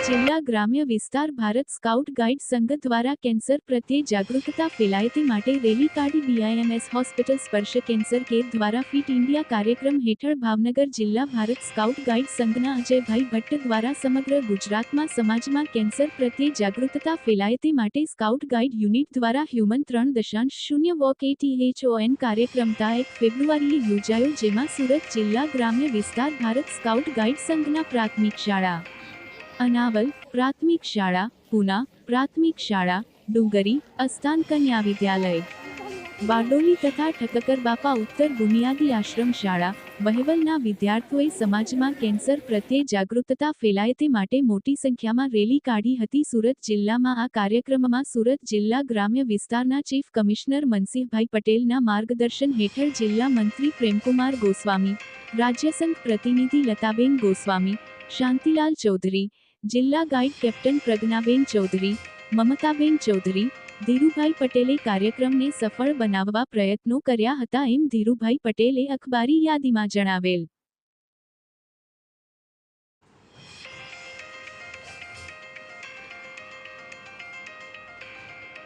જિલ્લા ગ્રામ્ય વિસ્તાર ભારત સ્કાઉટ ગાઈડ સંઘ દ્વારા કેન્સર પ્રત્યે જાગૃતતા ફેલાય તે માટે રેલી કાઢી બીઆઈએમએસ હોસ્પિટલ સ્પર્શ કેન્સર કેર દ્વારા ફિટ ઇન્ડિયા કાર્યક્રમ હેઠળ ભાવનગર જિલ્લા ભારત સ્કાઉટ ગાઈડ સંઘના અજયભાઈ ભટ્ટ દ્વારા સમગ્ર ગુજરાતમાં સમાજમાં કેન્સર પ્રત્યે જાગૃતતા ફેલાય તે માટે સ્કાઉટ ગાઈડ યુનિટ દ્વારા હ્યુમન 3.0 વોક એટીએચઓએન કાર્યક્રમ તા 1 ફેબ્રુઆરીએ યોજાયો, જેમાં સુરત જિલ્લા ગ્રામ્ય વિસ્તાર ભારત સ્કાઉટ ગાઈડ સંઘના પ્રાથમિક શાળા અનાવલ પ્રાથમિક શાળા, પૂના પ્રાથમિક શાળા, ડુંગરી અસ્થાન કન્યા વિદ્યાલય, બારડોલી તથા ઠક્કર બાપા ઉત્તર બુનિયાદી આશ્રમ શાળા, વહેવલના વિદ્યાર્થીઓએ સમાજમાં કેન્સર પ્રત્યે જાગૃતતા ફેલાય તે માટે મોટી સંખ્યામાં રેલી કાઢી હતી. સુરત જિલ્લામાં આ કાર્યક્રમમાં સુરત જિલ્લા ગ્રામ્ય વિસ્તારના ચીફ કમિશનર મનસીહભાઈ પટેલના માર્ગદર્શન હેઠળ જિલ્લા મંત્રી પ્રેમકુમાર ગોસ્વામી, રાજ્યસંઘ પ્રતિનિધિ લતાબેન ગોસ્વામી, શાંતિલાલ ચૌધરી, જિલ્લા ગાઈડ કેપ્ટન પ્રજ્ઞાબેન ચૌધરી, મમતાબેન ચૌધરી, ધીરુભાઈ પટેલે કાર્યક્રમને સફળ બનાવવા પ્રયત્નો કર્યા હતા, એમ ધીરુભાઈ પટેલે અખબારી યાદીમાં જણાવેલ.